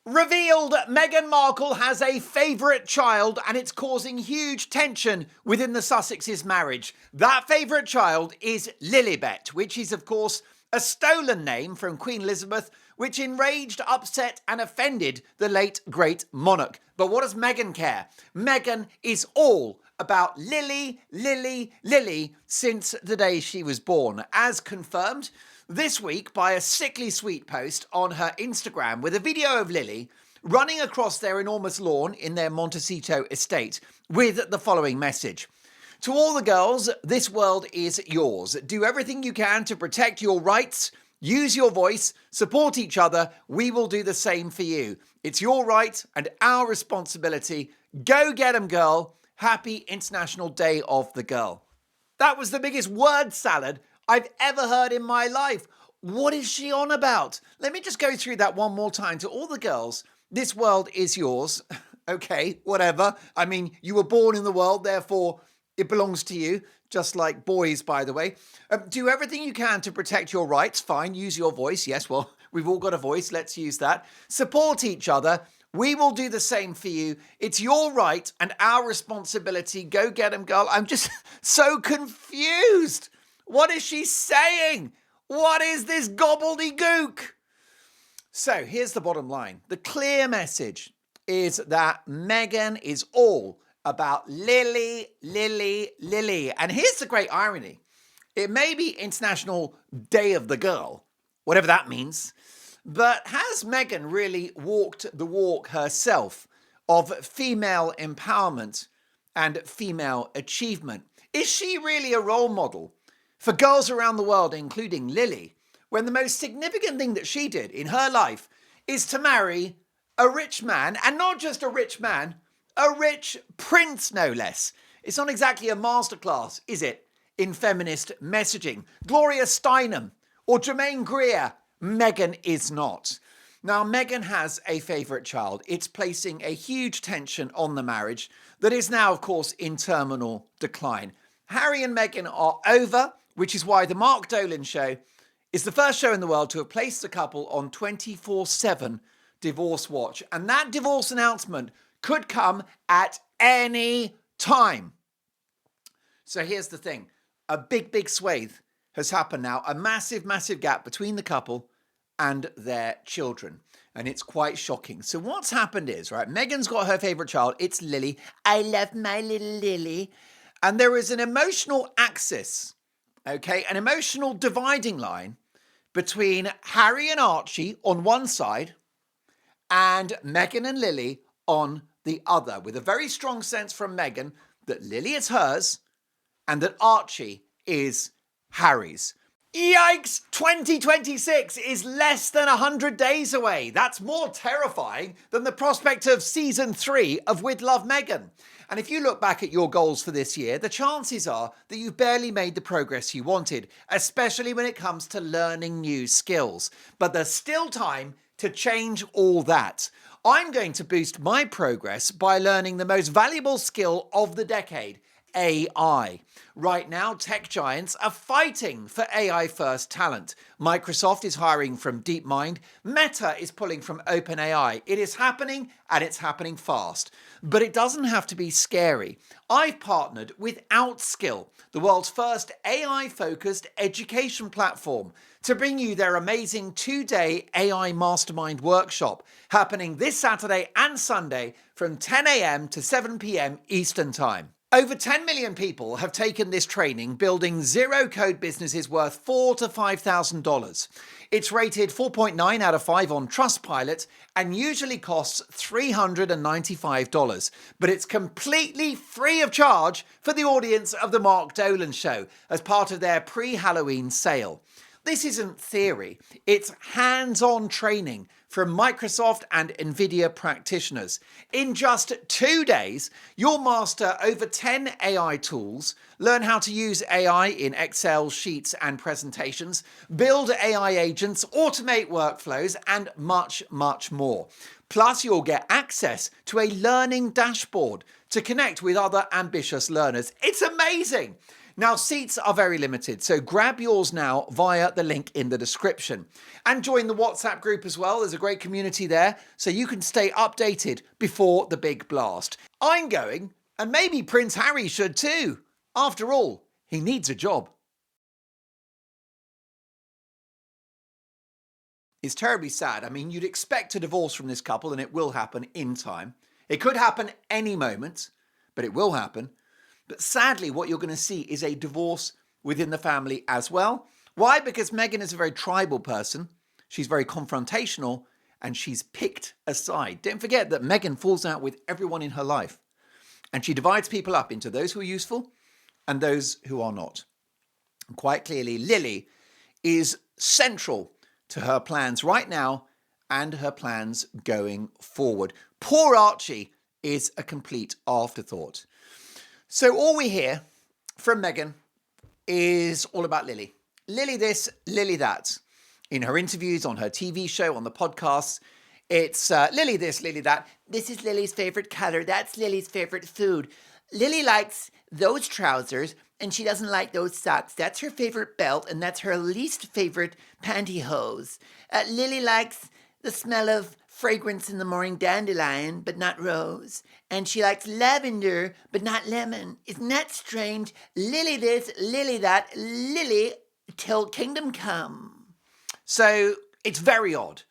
Revealed Meghan Markle has a favourite child and it's causing huge tension within the Sussexes' marriage. That favourite child is Lilibet, which is of course a stolen name from Queen Elizabeth, which enraged, upset and offended the late great monarch. But what does Meghan care? Meghan is all about Lily since the day she was born, as confirmed this week by a sickly sweet post on her Instagram with a video of Lily running across their enormous lawn in their Montecito estate with the following message. To all the girls, this world is yours. Do everything you can to protect your rights. Use your voice. Support each other. We will do the same for you. It's your right and our responsibility. Go get 'em, girl. Happy International Day of the Girl. That was the biggest word salad I've ever heard in my life. What is she on about? Let me just go through that one more time. To all the girls, this world is yours. Okay, whatever. I mean, you were born in the world, therefore it belongs to you, just like boys, by the way. Do everything you can to protect your rights. Fine, use your voice. Yes, well, we've all got a voice. Let's use that. Support each other. We will do the same for you. It's your right and our responsibility. Go get 'em, girl. I'm just so confused. What is she saying? What is this gobbledygook? So here's the bottom line. The clear message is that Meghan is all about Lily. And here's the great irony. It may be International Day of the Girl, whatever that means, but has Meghan really walked the walk herself of female empowerment and female achievement? Is she really a role model for girls around the world, including Lily, when the most significant thing that she did in her life is to marry a rich man, and not just a rich man, a rich prince, no less? It's not exactly a masterclass, is it, in feminist messaging? Gloria Steinem or Jermaine Greer? Meghan is not. Now, Meghan has a favourite child. It's placing a huge tension on the marriage that is now, of course, in terminal decline. Harry and Meghan are over, which is why the Mark Dolan show is the first show in the world to have placed the couple on 24/7 divorce watch. And that divorce announcement could come at any time. So here's the thing. A big swathe has happened now. A massive gap between the couple and their children. And it's quite shocking. So what's happened is, right, Meghan's got her favourite child. It's Lily. I love my little Lily. And there is an emotional axis, okay, an emotional dividing line between Harry and Archie on one side and Meghan and Lily on the other, with a very strong sense from Meghan that Lily is hers and that Archie is Harry's. Yikes! 2026 is less than 100 days away. That's more terrifying than the prospect of season 3 of With Love, Meghan. And if you look back at your goals for this year, the chances are that you've barely made the progress you wanted, especially when it comes to learning new skills. But there's still time to change all that. I'm going to boost my progress by learning the most valuable skill of the decade, AI. Right now, tech giants are fighting for AI-first talent. Microsoft is hiring from DeepMind. Meta is pulling from OpenAI. It is happening, and it's happening fast. But it doesn't have to be scary. I've partnered with Outskill, the world's first AI-focused education platform, to bring you their amazing 2-day AI Mastermind workshop, happening this Saturday and Sunday from 10 a.m. to 7 p.m. Eastern Time. Over 10 million people have taken this training, building zero-code businesses worth $4,000 to $5,000. It's rated 4.9 out of 5 on Trustpilot and usually costs $395. But it's completely free of charge for the audience of the Mark Dolan show as part of their pre-Halloween sale. This isn't theory, it's hands-on training from Microsoft and NVIDIA practitioners. In just 2 days, you'll master over 10 AI tools, learn how to use AI in Excel, Sheets and presentations, build AI agents, automate workflows, and much more. Plus, you'll get access to a learning dashboard to connect with other ambitious learners. It's amazing! Now, seats are very limited, so grab yours now via the link in the description. And join the WhatsApp group as well. There's a great community there, so you can stay updated before the big blast. I'm going, and maybe Prince Harry should too. After all, he needs a job. It's terribly sad. I mean, you'd expect a divorce from this couple, and it will happen in time. It could happen any moment, but it will happen. But sadly, what you're going to see is a divorce within the family as well. Why? Because Meghan is a very tribal person. She's very confrontational, and she's picked a side. Don't forget that Meghan falls out with everyone in her life, and she divides people up into those who are useful and those who are not. And quite clearly, Lily is central to her plans right now and her plans going forward. Poor Archie is a complete afterthought. So all we hear from Meghan is all about Lily. Lily this, Lily that. In her interviews, on her TV show, on the podcasts, it's Lily this, Lily that. This is Lily's favorite color. That's Lily's favorite food. Lily likes those trousers and she doesn't like those socks. That's her favorite belt and that's her least favorite pantyhose. Lily likes the smell of fragrance in the morning, dandelion, but not rose. And she likes lavender, but not lemon. Isn't that strange? Lily this, Lily that, Lily till kingdom come. So it's very odd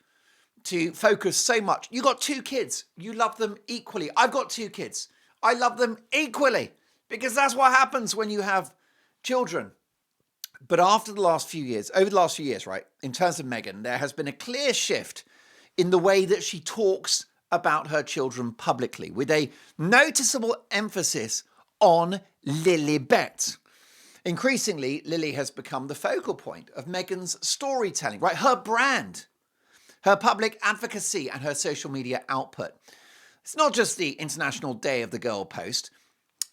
to focus so much. You got 2 kids. You love them equally. I've got 2 kids. I love them equally because that's what happens when you have children. But over the last few years, right, in terms of Meghan, there has been a clear shift in the way that she talks about her children publicly, with a noticeable emphasis on Lilibet. Increasingly, Lily has become the focal point of Meghan's storytelling, right? Her brand, her public advocacy, and her social media output. It's not just the International Day of the Girl post.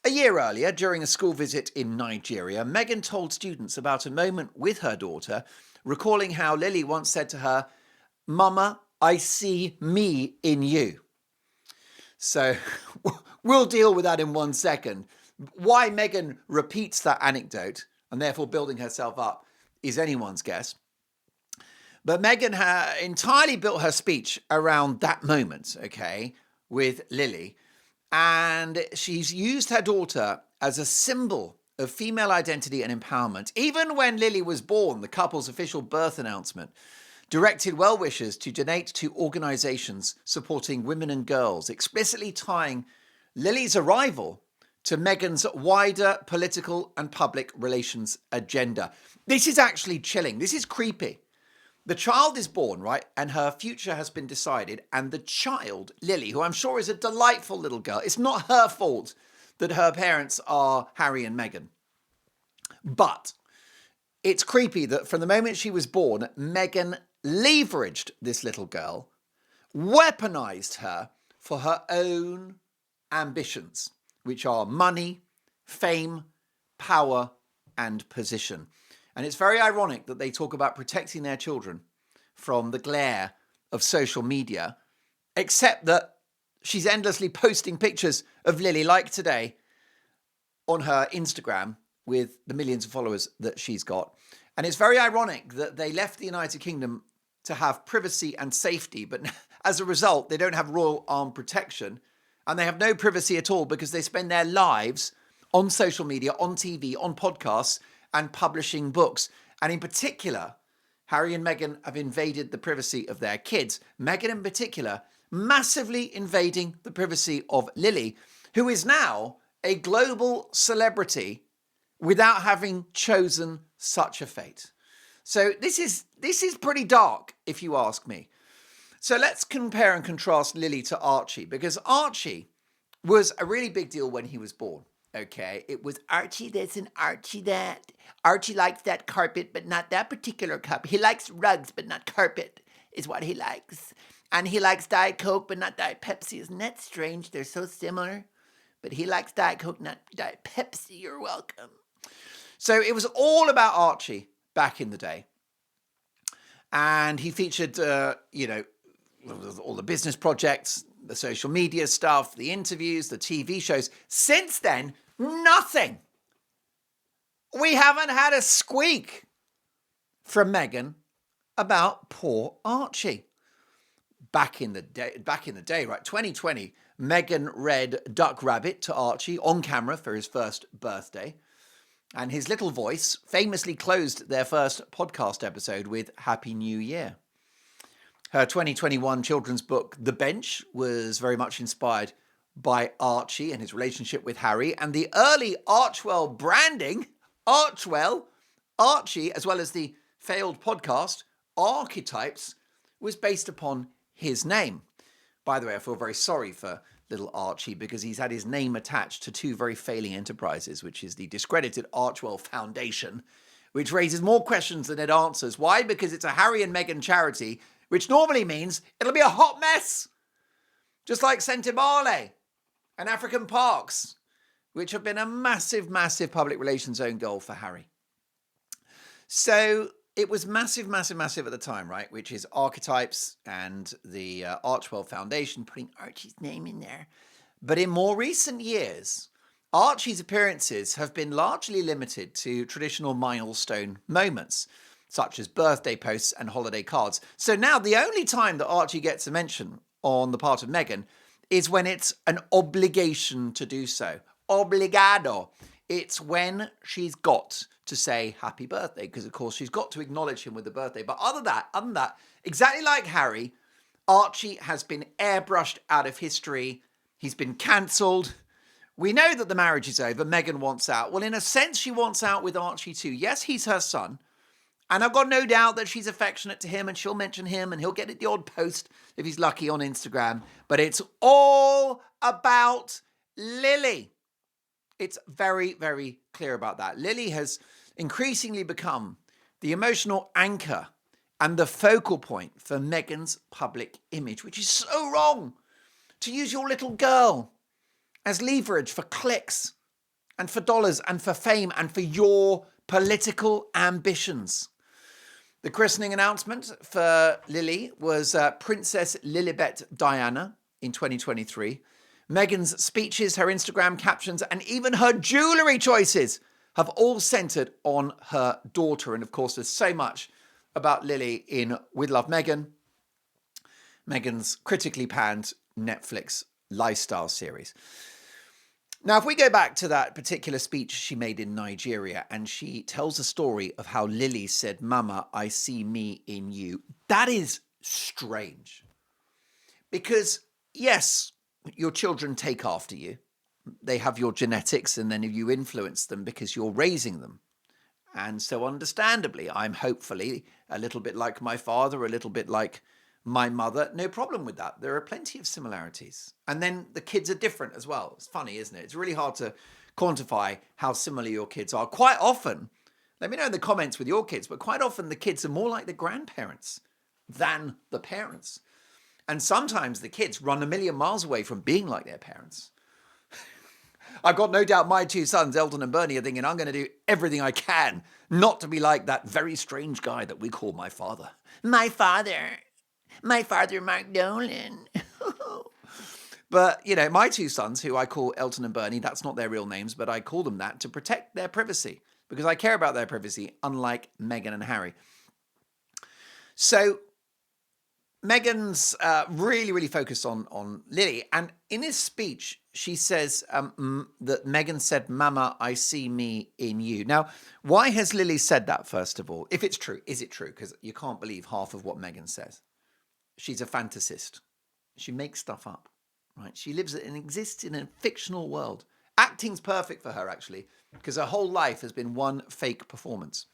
A year earlier, during a school visit in Nigeria, Meghan told students about a moment with her daughter, recalling how Lily once said to her, "Mama, I see me in you." So we'll deal with that in 1 second. Why Meghan repeats that anecdote and therefore building herself up is anyone's guess. But Meghan entirely built her speech around that moment, okay, with Lily. And she's used her daughter as a symbol of female identity and empowerment. Even when Lily was born, the couple's official birth announcement directed well-wishers to donate to organisations supporting women and girls, explicitly tying Lily's arrival to Meghan's wider political and public relations agenda. This is actually chilling. This is creepy. The child is born, right? And her future has been decided. And the child, Lily, who I'm sure is a delightful little girl, it's not her fault that her parents are Harry and Meghan. But it's creepy that from the moment she was born, Meghan leveraged this little girl, weaponized her for her own ambitions, which are money, fame, power, and position. And it's very ironic that they talk about protecting their children from the glare of social media, except that she's endlessly posting pictures of Lily, like today, on her Instagram with the millions of followers that she's got. And it's very ironic that they left the United Kingdom to have privacy and safety, but as a result, they don't have royal armed protection, and they have no privacy at all because they spend their lives on social media, on TV, on podcasts, and publishing books. And in particular, Harry and Meghan have invaded the privacy of their kids. Meghan in particular, massively invading the privacy of Lily, who is now a global celebrity without having chosen such a fate. So this is pretty dark, if you ask me. So let's compare and contrast Lily to Archie, because Archie was a really big deal when he was born. Okay, it was Archie this and Archie that. Archie likes that carpet, but not that particular cup. He likes rugs, but not carpet, is what he likes. And he likes Diet Coke, but not Diet Pepsi. Isn't that strange? They're so similar. But he likes Diet Coke, not Diet Pepsi. You're welcome. So it was all about Archie back in the day. And he featured, all the business projects, the social media stuff, the interviews, the TV shows. Since then, nothing. We haven't had a squeak from Meghan about poor Archie. Back in the day, right? 2020, Meghan read Duck Rabbit to Archie on camera for his first birthday. And his little voice famously closed their first podcast episode with Happy New Year. Her 2021 children's book, The Bench, was very much inspired by Archie and his relationship with Harry. And the early Archewell branding, Archie, as well as the failed podcast, Archetypes, was based upon his name. By the way, I feel very sorry for little Archie because he's had his name attached to two very failing enterprises, which is the discredited Archewell Foundation, which raises more questions than it answers. Why? Because it's a Harry and Meghan charity, which normally means it'll be a hot mess. Just like Sentimale and African Parks, which have been a massive, massive public relations own goal for Harry. So it was massive, massive, massive at the time, right? Which is Archetypes and the Archewell Foundation putting Archie's name in there. But in more recent years, Archie's appearances have been largely limited to traditional milestone moments, such as birthday posts and holiday cards. So now the only time that Archie gets a mention on the part of Meghan is when it's an obligation to do so. Obligado. It's when she's got to say happy birthday, because of course she's got to acknowledge him with the birthday. But other than that, exactly like Harry, Archie has been airbrushed out of history. He's been cancelled. We know that the marriage is over. Meghan wants out. Well, in a sense, she wants out with Archie too. Yes, he's her son. And I've got no doubt that she's affectionate to him and she'll mention him and he'll get the odd post if he's lucky on Instagram. But it's all about Lily. It's very, very clear about that. Lily has increasingly become the emotional anchor and the focal point for Meghan's public image, which is so wrong. To use your little girl as leverage for clicks and for dollars and for fame and for your political ambitions. The christening announcement for Lily was Princess Lilibet Diana in 2023. Meghan's speeches, her Instagram captions, and even her jewellery choices have all centred on her daughter. And of course, there's so much about Lily in With Love Meghan, Meghan's critically panned Netflix lifestyle series. Now, if we go back to that particular speech she made in Nigeria, and she tells a story of how Lily said, "Mama, I see me in you," that is strange. Because, yes, your children take after you. They have your genetics, and then you influence them because you're raising them. And so understandably, I'm hopefully a little bit like my father, a little bit like my mother. No problem with that. There are plenty of similarities. And then the kids are different as well. It's funny, isn't it? It's really hard to quantify how similar your kids are. Quite often, let me know in the comments with your kids, but quite often the kids are more like the grandparents than the parents. And sometimes the kids run a million miles away from being like their parents. I've got no doubt my two sons, Elton and Bernie, are thinking, I'm going to do everything I can not to be like that very strange guy that we call my father. My father, Mark Dolan. But, you know, my two sons, who I call Elton and Bernie, that's not their real names, but I call them that to protect their privacy, because I care about their privacy, unlike Meghan and Harry. So Meghan's really, really focused on Lily. And in his speech, she says that Meghan said, "Mama, I see me in you." Now, why has Lily said that, first of all? If it's true, is it true? Because you can't believe half of what Meghan says. She's a fantasist. She makes stuff up, right? She lives and exists in a fictional world. Acting's perfect for her, actually, because her whole life has been one fake performance.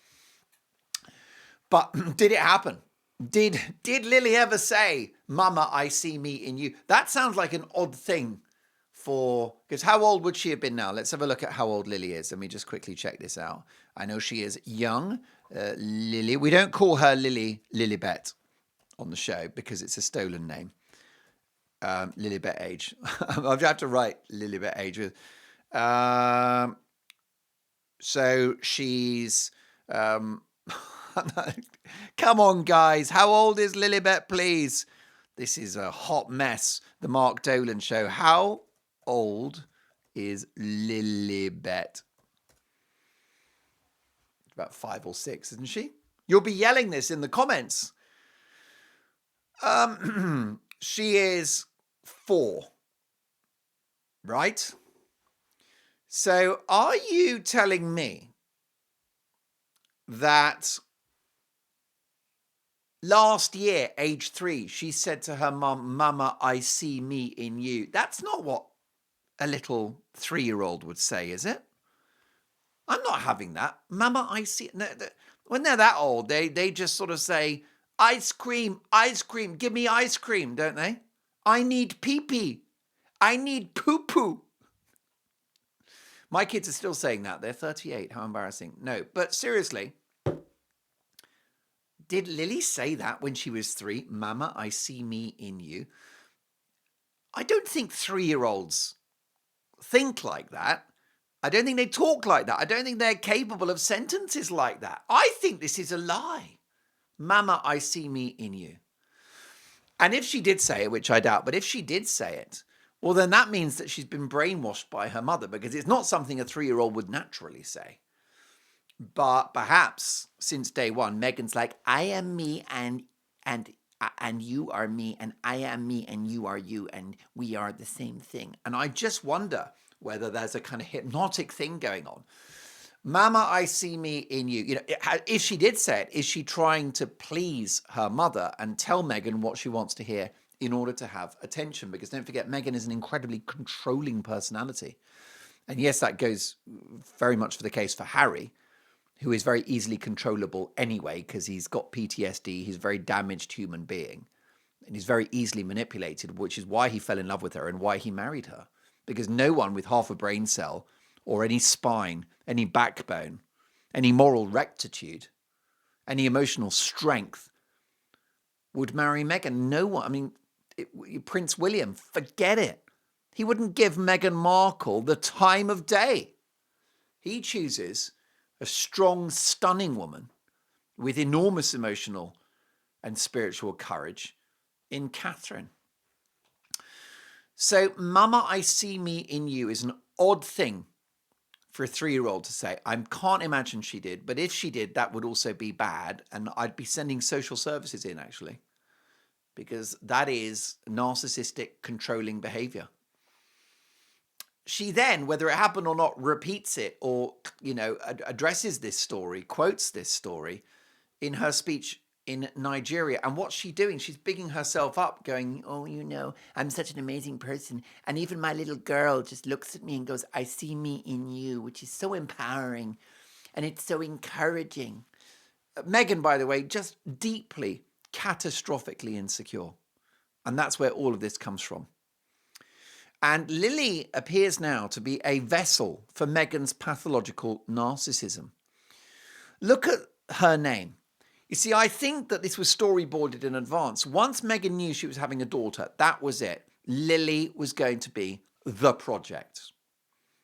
But did it happen? Did Lily ever say, "Mama, I see me in you"? That sounds like an odd thing for, because how old would she have been now? Let's have a look at how old Lily is. Let me just quickly check this out. I know she is young. Lily, we don't call her Lilibet on the show because it's a stolen name. Lilibet age. I'll have to write Lilibet age with. So she's. Come on, guys. How old is Lilibet, please? This is a hot mess. The Mark Dolan show. How old is Lilibet? about 5 or 6, isn't she? You'll be yelling this in the comments. She is 4, right? So are you telling me that last year, age 3, she said to her mum, "Mama, I see me in you"? That's not what a little 3-year-old would say, is it? I'm not having that. "Mama, I see..." No, when they're that old, they just sort of say, ice cream, give me ice cream, don't they? I need pee-pee. I need poo-poo. My kids are still saying that. They're 38. How embarrassing. No, but seriously, did Lily say that when she was 3? "Mama, I see me in you"? I don't think 3-year-olds think like that. I don't think they talk like that. I don't think they're capable of sentences like that. I think this is a lie. "Mama, I see me in you." And if she did say it, which I doubt, but if she did say it, well, then that means that she's been brainwashed by her mother, because it's not something a 3-year-old would naturally say. But perhaps since day one, Meghan's like, "I am me and you are me, and I am me and you are you, and we are the same thing." And I just wonder whether there's a kind of hypnotic thing going on. "Mama, I see me in you." You know, if she did say it, is she trying to please her mother and tell Meghan what she wants to hear in order to have attention? Because don't forget, Meghan is an incredibly controlling personality. And yes, that goes very much for the case for Harry, who is very easily controllable anyway, because he's got PTSD. He's a very damaged human being, and he's very easily manipulated, which is why he fell in love with her and why he married her. Because no one with half a brain cell or any spine, any backbone, any moral rectitude, any emotional strength would marry Meghan. No one. I mean, Prince William, forget it. He wouldn't give Meghan Markle the time of day. He chooses a strong, stunning woman with enormous emotional and spiritual courage in Catherine. So, "Mama, I see me in you" is an odd thing for a 3-year-old to say. I can't imagine she did, but if she did, that would also be bad. And I'd be sending social services in, actually, because that is narcissistic, controlling behavior. She then, whether it happened or not, repeats it or, addresses this story, quotes this story in her speech in Nigeria. And what's she doing? She's bigging herself up, going, "Oh, I'm such an amazing person. And even my little girl just looks at me and goes, 'I see me in you,'" which is so empowering and it's so encouraging. Meghan, by the way, just deeply, catastrophically insecure. And that's where all of this comes from. And Lily appears now to be a vessel for Meghan's pathological narcissism. Look at her name. You see, I think that this was storyboarded in advance. Once Meghan knew she was having a daughter, that was it. Lily was going to be the project.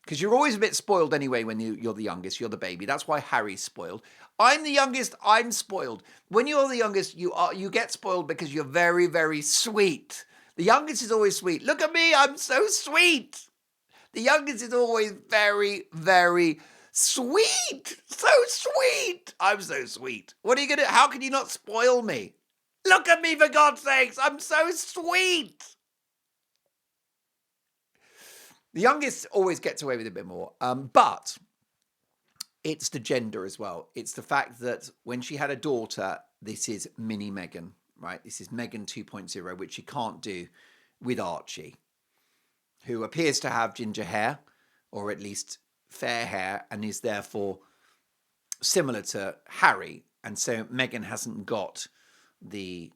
Because you're always a bit spoiled anyway when you're the youngest, you're the baby. That's why Harry's spoiled. I'm the youngest, I'm spoiled. When you're the youngest, you get spoiled because you're very, very sweet. The youngest is always sweet. Look at me, I'm so sweet. The youngest is always very, very sweet. So sweet. I'm so sweet. What are you going to do? How can you not spoil me? Look at me, for God's sakes. I'm so sweet. The youngest always gets away with a bit more. But it's the gender as well. It's the fact that when she had a daughter, this is mini Meghan, right? This is Meghan 2.0, which she can't do with Archie, who appears to have ginger hair, or at least fair hair, and is therefore similar to Harry. And so Meghan hasn't got the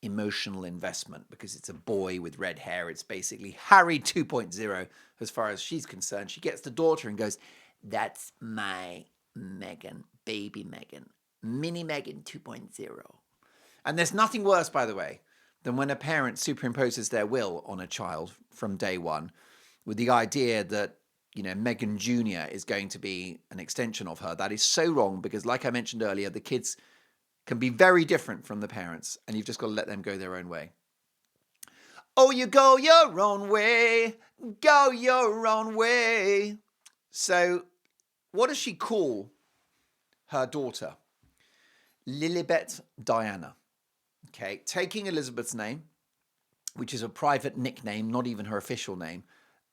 emotional investment because it's a boy with red hair. It's basically Harry 2.0 as far as she's concerned. She gets the daughter and goes, "That's my Meghan, baby Meghan, mini Meghan 2.0. And there's nothing worse, by the way, than when a parent superimposes their will on a child from day one with the idea that, Meghan Jr. is going to be an extension of her. That is so wrong because, like I mentioned earlier, the kids can be very different from the parents, and you've just got to let them go their own way. Oh, you go your own way, go your own way. So what does she call her daughter, Lilibet Diana. Okay, taking Elizabeth's name, which is a private nickname, not even her official name,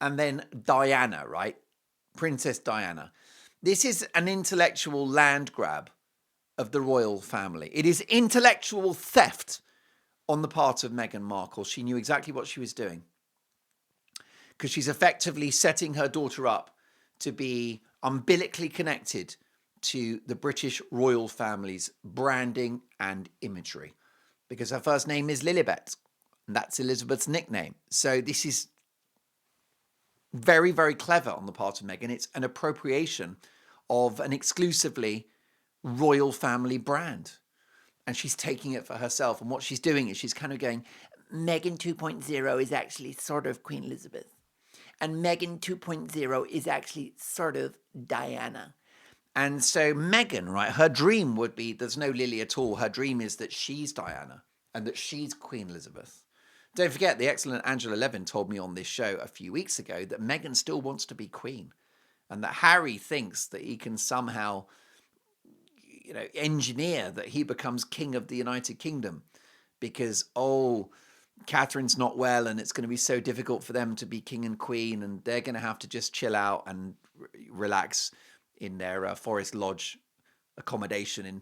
and then Diana, right? Princess Diana. This is an intellectual land grab of the royal family. It is intellectual theft on the part of Meghan Markle. She knew exactly what she was doing because she's effectively setting her daughter up to be umbilically connected to the British royal family's branding and imagery because her first name is Lilibet, and that's Elizabeth's nickname. So this is very, very clever on the part of Meghan. It's an appropriation of an exclusively royal family brand. And she's taking it for herself. And what she's doing is she's kind of going, Meghan 2.0 is actually sort of Queen Elizabeth. And Meghan 2.0 is actually sort of Diana. And so Meghan, right, her dream would be, there's no Lily at all. Her dream is that she's Diana and that she's Queen Elizabeth. Don't forget, the excellent Angela Levin told me on this show a few weeks ago that Meghan still wants to be queen and that Harry thinks that he can somehow, engineer that he becomes king of the United Kingdom because, Catherine's not well and it's going to be so difficult for them to be king and queen and they're going to have to just chill out and relax in their Forest Lodge accommodation in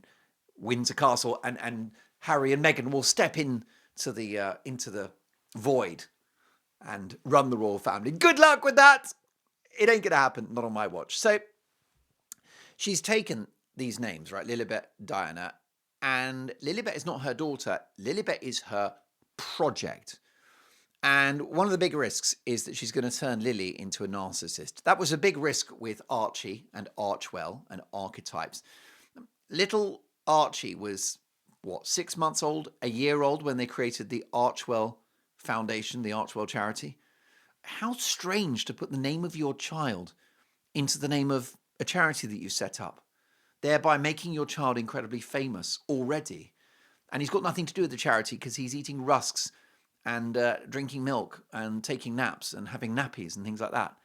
Windsor Castle and Harry and Meghan will step into the void and run the royal family. Good luck with that. It ain't going to happen. Not on my watch. So she's taken these names, right? Lilibet, Diana. And Lilibet is not her daughter. Lilibet is her project. And one of the big risks is that she's going to turn Lily into a narcissist. That was a big risk with Archie and Archwell and archetypes. Little Archie was, 6 months old, a year old when they created the Archwell Foundation, the Archwell charity. How strange to put the name of your child into the name of a charity that you set up, thereby making your child incredibly famous already. And he's got nothing to do with the charity because he's eating rusks and drinking milk and taking naps and having nappies and things like that.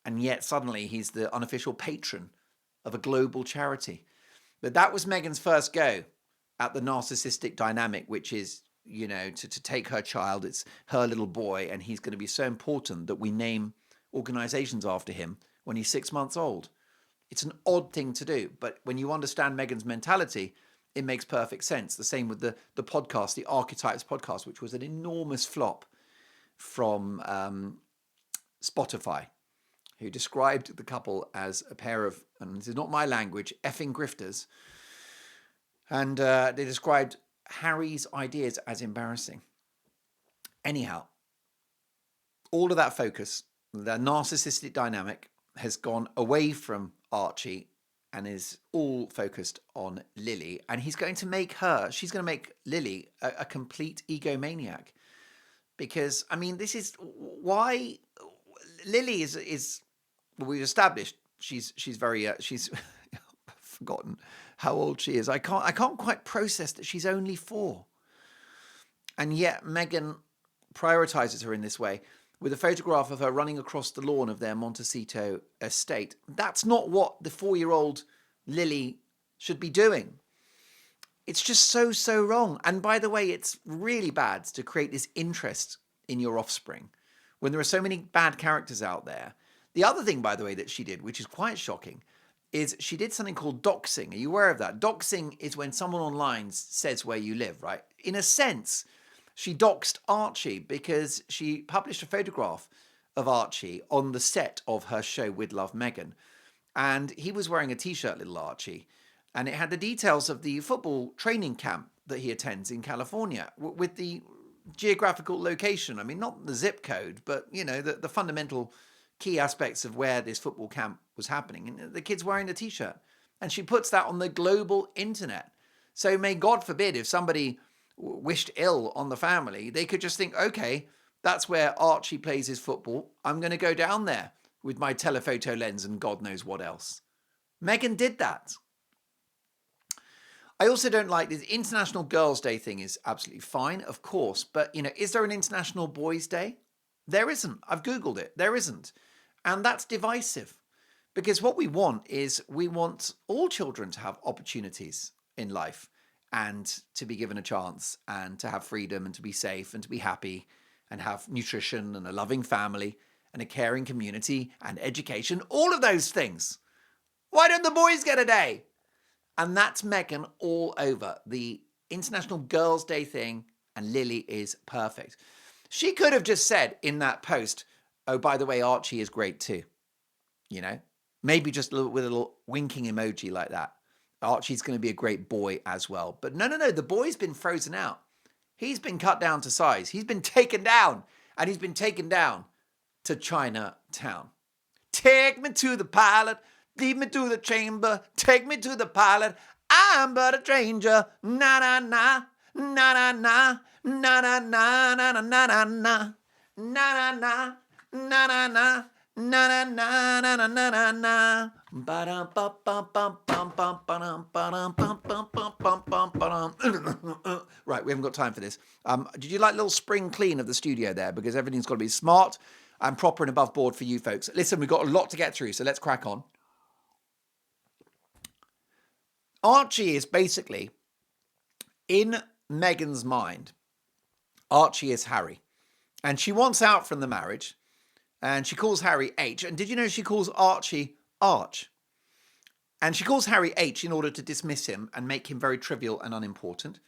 And yet suddenly he's the unofficial patron of a global charity. But that was Meghan's first go at the narcissistic dynamic, which is, to take her child, it's her little boy, and he's going to be so important that we name organizations after him when he's 6 months old. It's an odd thing to do, but when you understand Meghan's mentality, it makes perfect sense. The same with the podcast, the Archetypes podcast, which was an enormous flop from Spotify, who described the couple as a pair of, and this is not my language, effing grifters. And they described Harry's ideas as embarrassing. Anyhow, all of that focus, the narcissistic dynamic, has gone away from Archie and is all focused on Lily. And she's going to make Lily a complete egomaniac. Because, this is why Lily is we've established she's very, she's forgotten how old she is. I can't quite process that she's only 4. And yet Meghan prioritizes her in this way with a photograph of her running across the lawn of their Montecito estate. That's not what the 4-year-old Lily should be doing. It's just so wrong. And by the way, it's really bad to create this interest in your offspring when there are so many bad characters out there. The other thing, by the way, that she did, which is quite shocking, is she did something called doxing. Are you aware of that? Doxing is when someone online says where you live, right? In a sense, she doxed Archie because she published a photograph of Archie on the set of her show With Love, Meghan. And he was wearing a t-shirt, little Archie, and it had the details of the football training camp that he attends in California with the geographical location. Not the zip code, but, the fundamental key aspects of where this football camp was happening. And the kid's wearing the t-shirt. And she puts that on the global internet. So may God forbid if somebody wished ill on the family, they could just think, okay, that's where Archie plays his football. I'm going to go down there with my telephoto lens and God knows what else. Meghan did that. I also don't like this International Girls' Day thing is absolutely fine, of course. But, is there an International Boys' Day? There isn't. I've Googled it. There isn't. And that's divisive Because what we want is we want all children to have opportunities in life and to be given a chance and to have freedom and to be safe and to be happy and have nutrition and a loving family and a caring community and education, all of those things. Why don't the boys get a day? And that's Meghan all over. The International Girls' Day thing, and Lily is perfect. She could have just said in that post, oh, by the way, Archie is great too. You know, maybe just with a little winking emoji like that. Archie's going to be a great boy as well. But no, the boy's been frozen out. He's been cut down to size. He's been taken down, and he's been taken down to Chinatown. Take me to the pilot, lead me to the chamber, take me to the pilot. I'm but a stranger. Na na na, na na na, na na na, na na na na, na na na, na na na. Na na na na na na na na. Ba dum bum bum bum bum bum bum bum bum bum bum bum. Right, we haven't got time for this. Did you like a little spring clean of the studio there? Because everything's got to be smart and proper and above board for you folks. Listen, we've got a lot to get through, so let's crack on. Archie is basically, in Meghan's mind, Archie is Harry, and she wants out from the marriage. And she calls Harry H. And did you know she calls Archie Arch? And she calls Harry H in order to dismiss him and make him very trivial and unimportant.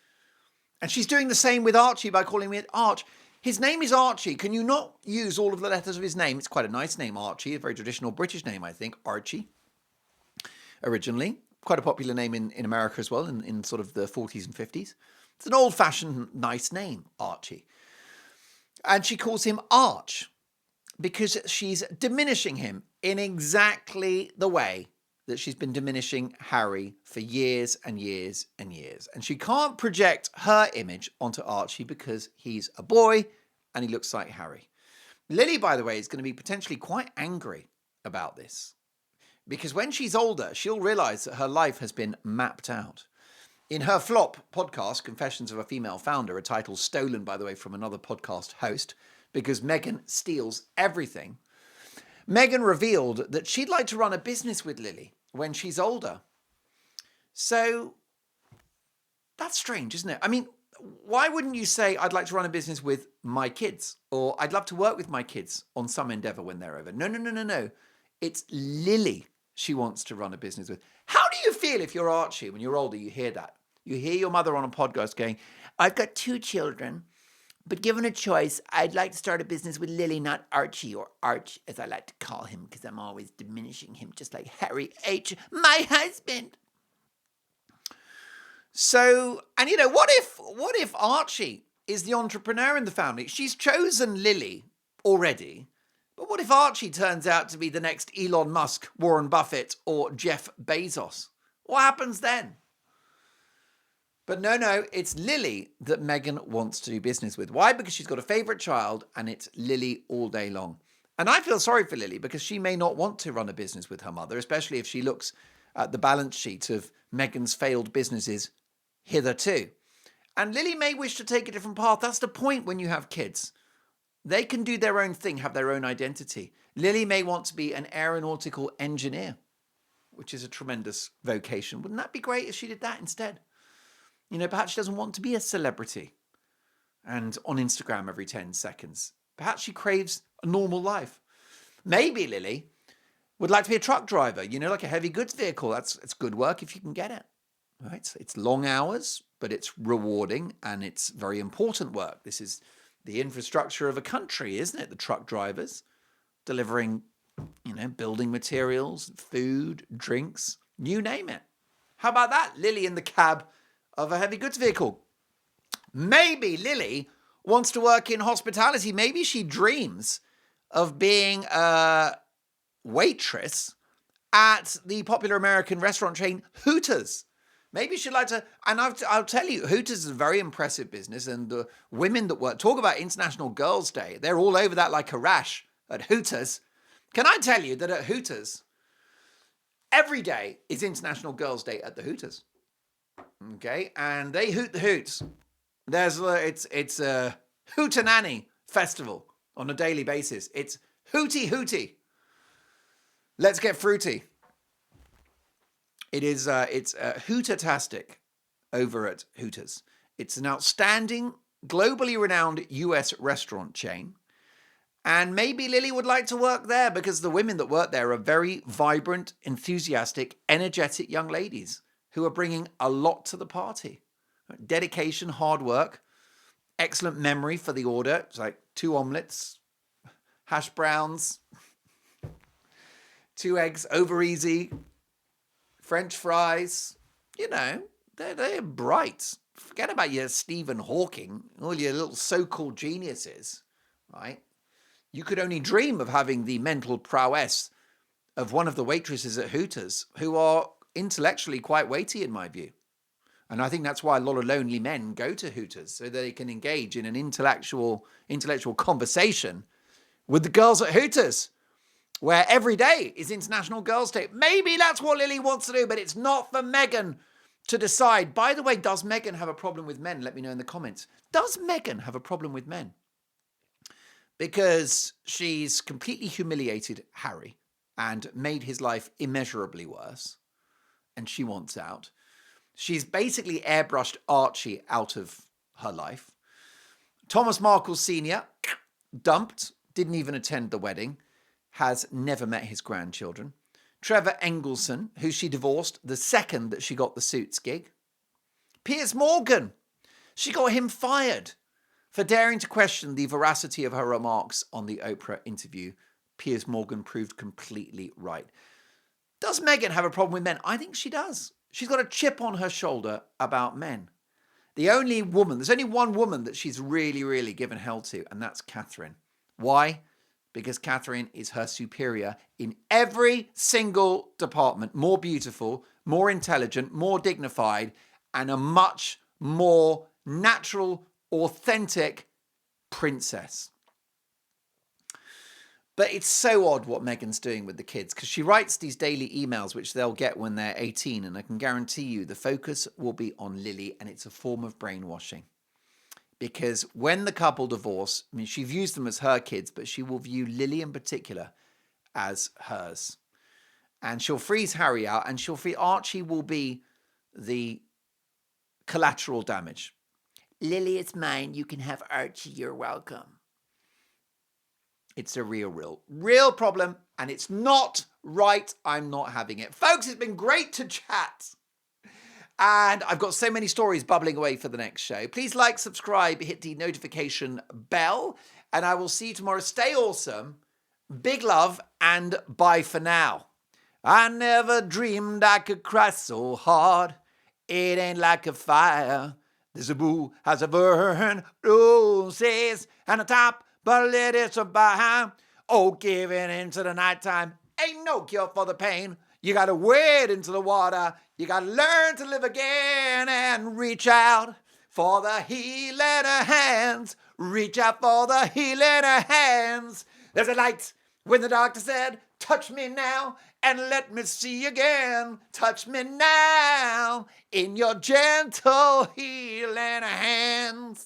And she's doing the same with Archie by calling him Arch. His name is Archie. Can you not use all of the letters of his name? It's quite a nice name, Archie. A very traditional British name, I think. Archie. Originally. Quite a popular name in America as well, in sort of the 40s and 50s. It's an old-fashioned, nice name, Archie. And she calls him Arch, because she's diminishing him in exactly the way that she's been diminishing Harry for years and years and years. And she can't project her image onto Archie because he's a boy and he looks like Harry. Lily, by the way, is going to be potentially quite angry about this, because when she's older, she'll realize that her life has been mapped out. In her flop podcast, Confessions of a Female Founder, a title stolen, by the way, from another podcast host, because Meghan steals everything, Meghan revealed that she'd like to run a business with Lily when she's older. So that's strange, isn't it? I mean, why wouldn't you say, I'd like to run a business with my kids, or I'd love to work with my kids on some endeavor when they're over? No. It's Lily she wants to run a business with. How do you feel if you're Archie when you're older? You hear that. You hear your mother on a podcast going, I've got 2 children. But given a choice, I'd like to start a business with Lily, not Archie, or Arch, as I like to call him, because I'm always diminishing him, just like Harry H., my husband. So, and what if Archie is the entrepreneur in the family? She's chosen Lily already, but what if Archie turns out to be the next Elon Musk, Warren Buffett, or Jeff Bezos? What happens then? But no, it's Lily that Meghan wants to do business with. Why? Because she's got a favourite child and it's Lily all day long. And I feel sorry for Lily because she may not want to run a business with her mother, especially if she looks at the balance sheet of Meghan's failed businesses hitherto. And Lily may wish to take a different path. That's the point when you have kids. They can do their own thing, have their own identity. Lily may want to be an aeronautical engineer, which is a tremendous vocation. Wouldn't that be great if she did that instead? Perhaps she doesn't want to be a celebrity and on Instagram every 10 seconds. Perhaps she craves a normal life. Maybe Lily would like to be a truck driver, like a heavy goods vehicle. It's good work if you can get it. Right? It's long hours, but it's rewarding and it's very important work. This is the infrastructure of a country, isn't it? The truck drivers delivering, building materials, food, drinks, you name it. How about that? Lily in the cab of a heavy goods vehicle. Maybe Lily wants to work in hospitality. Maybe she dreams of being a waitress at the popular American restaurant chain Hooters. Maybe she'd like to, and I'll tell you, Hooters is a very impressive business, and the women that work, talk about International Girls' Day, they're all over that like a rash at Hooters. Can I tell you that at Hooters, every day is International Girls' Day at the Hooters? Okay, and they hoot the hoots. It's a hootenanny festival on a daily basis. It's hooty. Let's get fruity. It's Hooter-tastic over at Hooters. It's an outstanding, globally renowned US restaurant chain. And maybe Lily would like to work there because the women that work there are very vibrant, enthusiastic, energetic young ladies who are bringing a lot to the party. Dedication, hard work, excellent memory for the order. It's like 2 omelets, hash browns, 2 eggs over easy, French fries. You know, they're bright. Forget about your Stephen Hawking, all your little so-called geniuses, right? You could only dream of having the mental prowess of one of the waitresses at Hooters, who are intellectually quite weighty in my view. And I think that's why a lot of lonely men go to Hooters, so that they can engage in an intellectual conversation with the girls at Hooters, where every day is International Girls' Day. Maybe that's what Lily wants to do, but it's not for Meghan to decide. By the way, does Meghan have a problem with men? Let me know in the comments. Does Meghan have a problem with men? Because she's completely humiliated Harry and made his life immeasurably worse, and she wants out. She's basically airbrushed Archie out of her life. Thomas Markle Sr., dumped, didn't even attend the wedding, has never met his grandchildren. Trevor Engelson, who she divorced the second that she got the Suits gig. Piers Morgan, she got him fired for daring to question the veracity of her remarks on the Oprah interview. Piers Morgan proved completely right. Does Meghan have a problem with men? I think she does. She's got a chip on her shoulder about men. There's only one woman that she's really, really given hell to, and that's Catherine. Why? Because Catherine is her superior in every single department. More beautiful, more intelligent, more dignified, and a much more natural, authentic princess. But it's so odd what Meghan's doing with the kids, because she writes these daily emails, which they'll get when they're 18, and I can guarantee you the focus will be on Lily, and it's a form of brainwashing. Because when the couple divorce, I mean, she views them as her kids, but she will view Lily in particular as hers. And she'll freeze Harry out, and she'll feel Archie will be the collateral damage. Lily, it's mine. You can have Archie. You're welcome. It's a real problem, and it's not right. I'm not having it. Folks, it's been great to chat. And I've got so many stories bubbling away for the next show. Please like, subscribe, hit the notification bell, and I will see you tomorrow. Stay awesome. Big love, and bye for now. I never dreamed I could cry so hard. It ain't like a fire. There's a boo has a burn roses and a top, but let it survive. Oh, giving into the nighttime ain't no cure for the pain. You gotta wade into the water. You gotta learn to live again and reach out for the healing hands. Reach out for the healing hands. There's a light when the doctor said, touch me now and let me see again. Touch me now in your gentle healing hands.